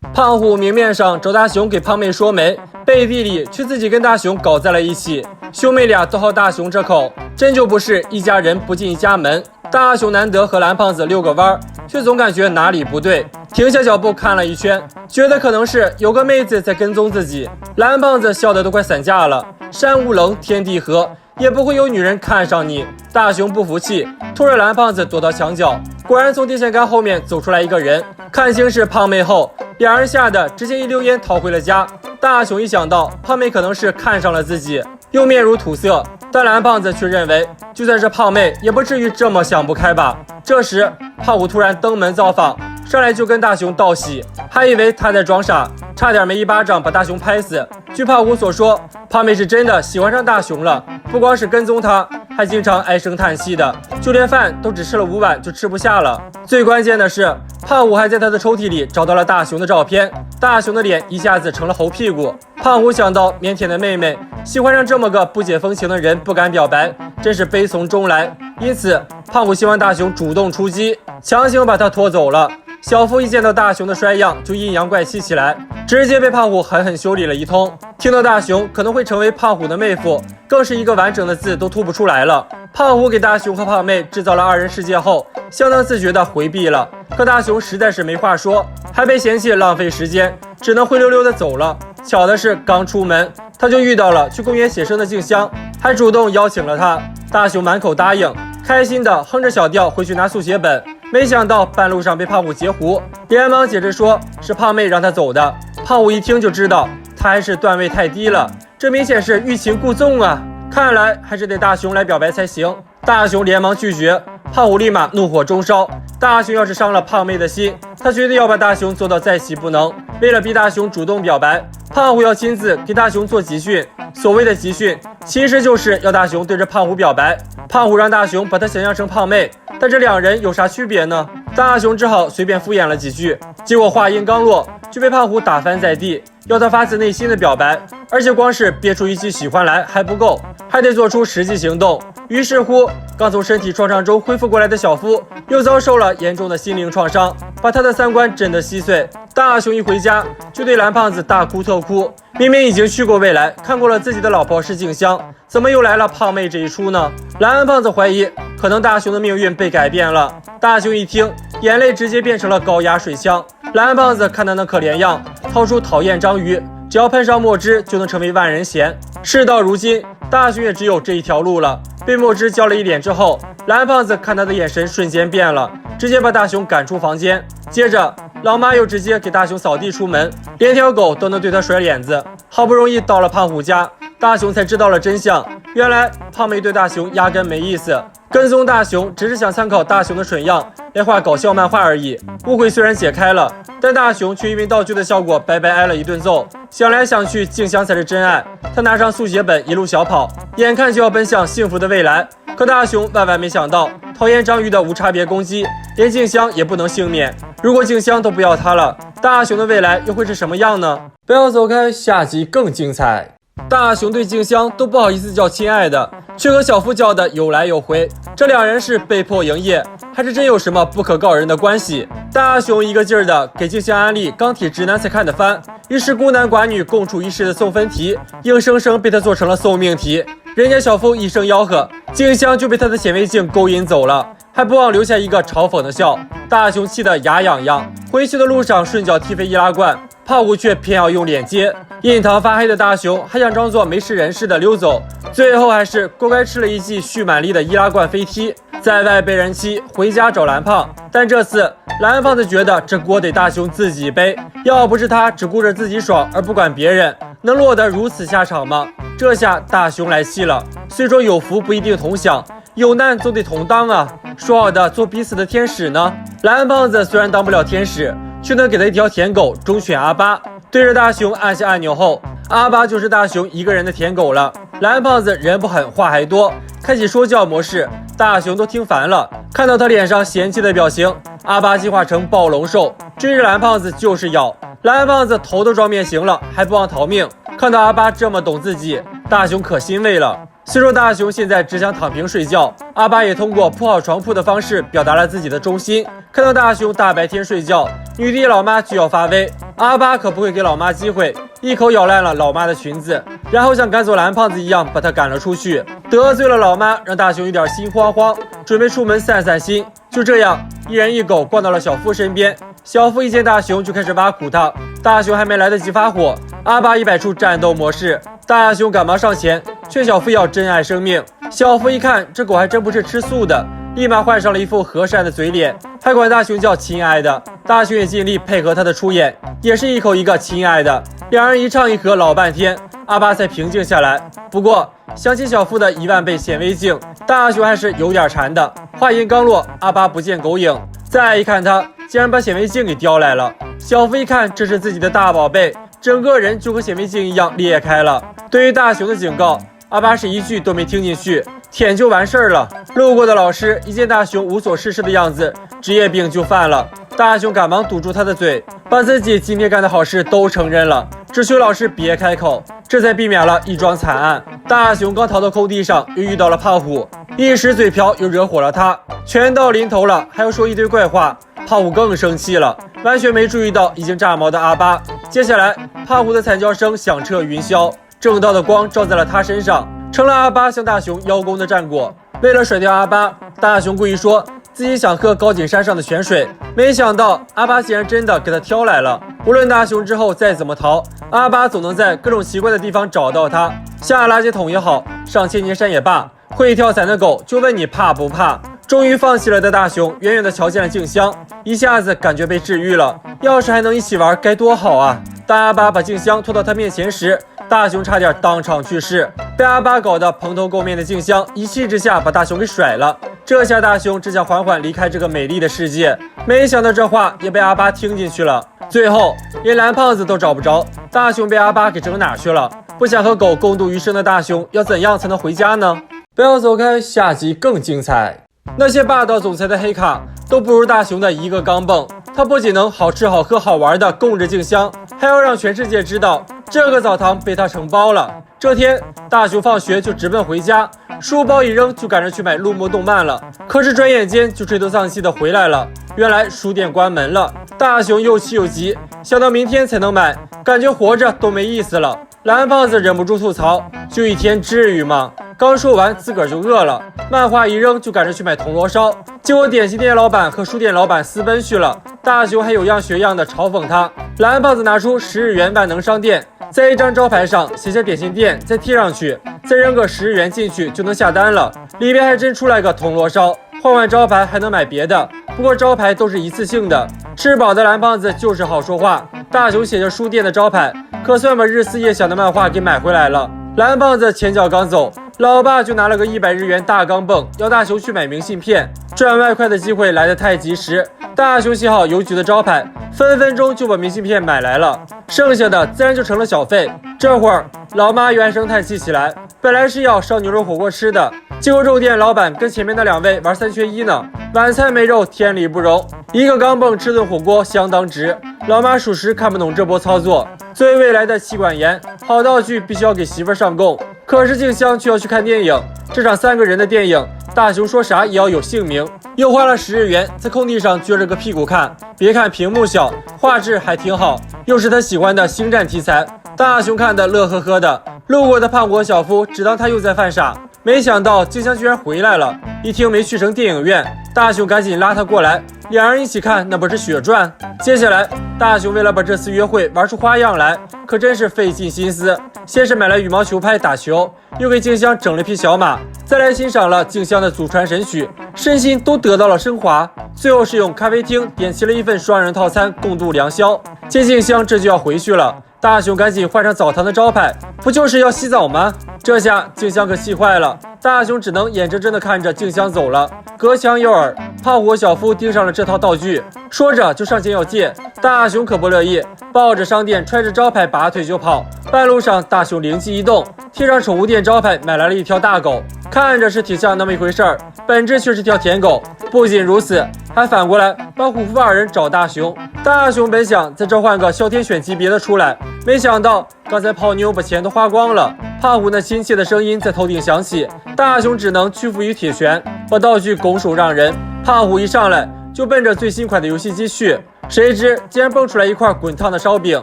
胖虎明面上找大熊给胖妹说媒，背地里却自己跟大熊搞在了一起。兄妹俩都好大熊这口，真就不是一家人不进一家门。大熊难得和蓝胖子遛个弯，却总感觉哪里不对，停下脚步看了一圈，觉得可能是有个妹子在跟踪自己。蓝胖子笑得都快散架了，山无棱，天地合，也不会有女人看上你。大熊不服气，拖着蓝胖子躲到墙角，果然从电线杆后面走出来一个人，看清是胖妹后，两人吓得直接一溜烟逃回了家。大熊一想到胖妹可能是看上了自己，又面如土色，但蓝胖子却认为就算是胖妹也不至于这么想不开吧。这时胖虎突然登门造访，上来就跟大熊道喜，还以为他在装傻，差点没一巴掌把大熊拍死。据胖虎所说，胖妹是真的喜欢上大熊了，不光是跟踪他，还经常唉声叹气的，就连饭都只吃了5碗就吃不下了。最关键的是，胖虎还在他的抽屉里找到了大熊的照片，大熊的脸一下子成了猴屁股。胖虎想到腼腆的妹妹喜欢上这么个不解风情的人，不敢表白，真是悲从中来。因此胖虎希望大熊主动出击，强行把他拖走了。小夫一见到大熊的衰样就阴阳怪气起来，直接被胖虎狠狠修理了一通。听到大熊可能会成为胖虎的妹夫，更是一个完整的字都吐不出来了。胖虎给大熊和胖妹制造了2人世界后，相当自觉地回避了，可大熊实在是没话说，还被嫌弃浪费时间，只能灰溜溜地走了。巧的是刚出门他就遇到了去公园写生的静香，还主动邀请了他。大熊满口答应，开心地哼着小调回去拿速写本，没想到半路上被胖虎截胡，连忙解释说是胖妹让他走的。胖虎一听就知道他还是段位太低了，这明显是欲擒故纵啊，看来还是得大熊来表白才行。大熊连忙拒绝，胖虎立马怒火中烧，大熊要是伤了胖妹的心，他绝对要把大熊做到再起不能。为了逼大熊主动表白，胖虎要亲自给大熊做集训，所谓的集训其实就是要大熊对着胖虎表白。胖虎让大熊把他想象成胖妹，但这2人有啥区别呢？大熊只好随便敷衍了几句，结果话音刚落就被胖虎打翻在地，要他发自内心的表白，而且光是憋出一句喜欢来还不够，还得做出实际行动。于是乎，刚从身体创伤中恢复过来的小夫又遭受了严重的心灵创伤，把他的3观震得稀碎。大熊一回家就对蓝胖子大哭特哭，明明已经去过未来，看过了自己的老婆是静香，怎么又来了胖妹这一出呢？蓝胖子怀疑可能大熊的命运被改变了。大熊一听，眼泪直接变成了高压水枪。蓝胖子看他那可怜样，掏出讨厌章鱼，只要喷上墨汁就能成为万人嫌。事到如今，大熊也只有这一条路了。被墨汁浇了一脸之后，蓝胖子看他的眼神瞬间变了，直接把大熊赶出房间。接着老妈又直接给大熊扫地出门，连条狗都能对他甩脸子。好不容易到了胖虎家，大熊才知道了真相，原来胖妹对大熊压根没意思，跟踪大熊只是想参考大熊的蠢样来画搞笑漫画而已。误会虽然解开了，但大熊却因为道具的效果白白挨了一顿揍。想来想去，静香才是真爱。他拿上速写本一路小跑，眼看就要奔向幸福的未来，可大熊万万没想到，讨厌章鱼的无差别攻击连静香也不能幸免。如果静香都不要他了，大熊的未来又会是什么样呢？不要走开，下集更精彩。大熊对静香都不好意思叫亲爱的，却和小夫叫的有来有回，这2人是被迫营业，还是真有什么不可告人的关系？大熊一个劲儿的给静香安利钢铁直男才看的番，于是孤男寡女共处一室的送分题硬生生被他做成了送命题。人家小夫一声吆喝，静香就被他的显微镜勾引走了，还不忘留下一个嘲讽的笑。大熊气得牙痒痒，回去的路上顺脚踢飞易拉罐，胖虎却偏要用脸接。印堂发黑的大熊还想装作没事人似的溜走，最后还是乖乖吃了一记蓄满力的易拉罐飞踢，在外被人欺，回家找蓝胖。但这次蓝胖子觉得这锅得大熊自己背，要不是他只顾着自己爽而不管别人，能落得如此下场吗？这下大熊来气了，虽说有福不一定同享，有难总得同当啊，说好的做彼此的天使呢？蓝胖子虽然当不了天使，却能给他一条舔狗忠犬阿巴。对着大熊按下按钮后，阿巴就是大熊一个人的舔狗了。蓝胖子人不狠话还多，开启说教模式，大熊都听烦了。看到他脸上嫌弃的表情，阿巴进化成暴龙兽，追着蓝胖子就是咬。蓝胖子头都撞变形了，还不忘逃命。看到阿巴这么懂自己，大熊可欣慰了。虽说大雄现在只想躺平睡觉，阿巴也通过铺好床铺的方式表达了自己的忠心。看到大雄大白天睡觉，女帝老妈就要发威，阿巴可不会给老妈机会，一口咬烂了老妈的裙子，然后像赶走蓝胖子一样把他赶了出去，得罪了老妈，让大雄有点心慌慌，准备出门散散心。就这样，一人一狗逛到了小夫身边，小夫一见大雄就开始挖苦他，大雄还没来得及发火，阿巴已摆出战斗模式，大雄赶忙上前劝小夫要珍爱生命。小夫一看这狗还真不是吃素的，立马换上了一副和善的嘴脸，还管大雄叫亲爱的。大雄也尽力配合他的出演，也是一口一个亲爱的，两人一唱一和老半天，阿巴才平静下来。不过想起小夫的10000倍显微镜，大雄还是有点馋的。话音刚落，阿巴不见狗影，再一看他竟然把显微镜给叼来了。小夫一看这是自己的大宝贝，整个人就和显微镜一样裂开了。对于大雄的警告，阿巴是一句都没听进去，舔就完事儿了。路过的老师一见大雄无所事事的样子，职业病就犯了。大雄赶忙堵住他的嘴，把自己今天干的好事都承认了，只求老师别开口，这才避免了一桩惨案。大雄刚逃到空地上，又遇到了胖虎，一时嘴瓢又惹火了他，拳到临头了还要说一堆怪话，胖虎更生气了，完全没注意到已经炸毛的阿巴。接下来胖虎的惨叫声响彻云霄，正道的光照在了他身上，成了阿巴向大雄邀功的战果。为了甩掉阿巴，大雄故意说自己想喝高景山上的泉水，没想到阿巴竟然真的给他挑来了。无论大雄之后再怎么逃，阿巴总能在各种奇怪的地方找到他。下垃圾桶也好，上千年山也罢，会跳伞的狗就问你怕不怕。终于放弃了的大雄远远地瞧见了静香，一下子感觉被治愈了，要是还能一起玩该多好啊。当阿巴把静香拖到他面前时，大雄差点当场去世，被阿巴搞得蓬头垢面的静香一气之下把大雄给甩了。这下大雄只想缓缓离开这个美丽的世界，没想到这话也被阿巴听进去了。最后连蓝胖子都找不着，大雄被阿巴给整哪去了？不想和狗共度余生的大雄要怎样才能回家呢？不要走开，下集更精彩。那些霸道总裁的黑卡都不如大雄的一个钢镚，他不仅能好吃好喝好玩的供着静香，还要让全世界知道这个澡堂被他承包了。这天大雄放学就直奔回家，书包一扔就赶着去买录墨动漫了，可是转眼间就垂头丧气的回来了，原来书店关门了。大雄又气又急，想到明天才能买，感觉活着都没意思了。蓝胖子忍不住吐槽，就一天至于吗？刚说完自个儿就饿了，漫画一扔就赶着去买铜锣烧，结果点心店老板和书店老板私奔去了。大雄还有样学样的嘲讽他。蓝胖子拿出10日元万能商店，在一张招牌上写下点心店，再贴上去，再扔个10日元进去就能下单了。里边还真出来个铜锣烧，换换招牌还能买别的，不过招牌都是一次性的。吃饱的蓝胖子就是好说话，大雄写着书店的招牌，可算把日思夜想的漫画给买回来了。蓝胖子前脚刚走，老爸就拿了个100日元大钢镚，要大雄去买明信片。赚外快的机会来得太及时，大雄写好邮局的招牌，分分钟就把明信片买来了，剩下的自然就成了小费。这会儿老妈原声叹气起来，本来是要烧牛肉火锅吃的，结果肉店老板跟前面那2位玩3缺1呢，晚餐没肉天理不容，一个钢镚吃顿火锅相当值。老妈属实看不懂这波操作，作为未来的妻管严，好道具必须要给媳妇上供，可是静香却要去看电影，这场3个人的电影，大雄说啥也要有姓名。又花了10日元在空地上撅着个屁股看，别看屏幕小，画质还挺好，又是他喜欢的星战题材，大雄看得乐呵呵的。路过的胖果小夫只当他又在犯傻，没想到静香居然回来了，一听没去成电影院，大雄赶紧拉他过来，两人一起看那不是血赚。接下来大雄为了把这次约会玩出花样来，可真是费尽心思，先是买了羽毛球拍打球，又给静香整了匹小马，再来欣赏了静香的祖传神曲，身心都得到了升华。最后是用咖啡厅点齐了一份双人套餐共度良宵。见静香这就要回去了，大雄赶紧换上澡堂的招牌，不就是要洗澡吗？这下静香可气坏了，大雄只能眼睁睁地看着静香走了。隔墙有耳，胖虎小夫盯上了这套道具，说着就上前要借，大熊可不乐意，抱着商店揣着招牌拔腿就跑。半路上，大熊灵机一动，贴上宠物店招牌买来了一条大狗，看着是挺像那么一回事儿，本质却是条舔狗。不仅如此，还反过来帮虎父二人找大熊。大熊本想再召唤个哮天犬级别的出来，没想到刚才泡妞把钱都花光了。胖虎那亲切的声音在头顶响起，大熊只能屈服于铁拳，把道具拱手让人。胖虎一上来就奔着最新款的游戏机去，谁知竟然蹦出来一块滚烫的烧饼，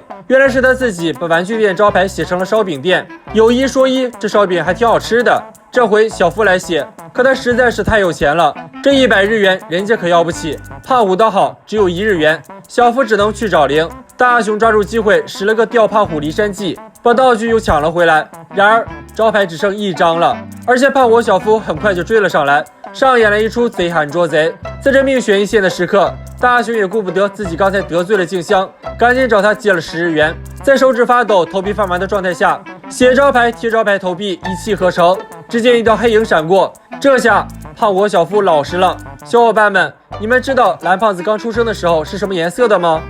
原来是他自己把玩具店招牌写成了烧饼店。有一说一，这烧饼还挺好吃的。这回小夫来写，可他实在是太有钱了，这100日元人家可要不起。胖虎倒好，只有1日元，小夫只能去找零。大熊抓住机会使了个吊胖虎离山计，把道具又抢了回来。然而招牌只剩1张了，而且胖虎小夫很快就追了上来，上演了一出贼喊捉贼。在这命悬一线的时刻，大熊也顾不得自己刚才得罪了静香，赶紧找他借了10日元。在手指发抖、头皮发麻的状态下，写招牌、贴招牌、投币一气呵成。只见一道黑影闪过，这下胖虎小夫老实了。小伙伴们，你们知道蓝胖子刚出生的时候是什么颜色的吗？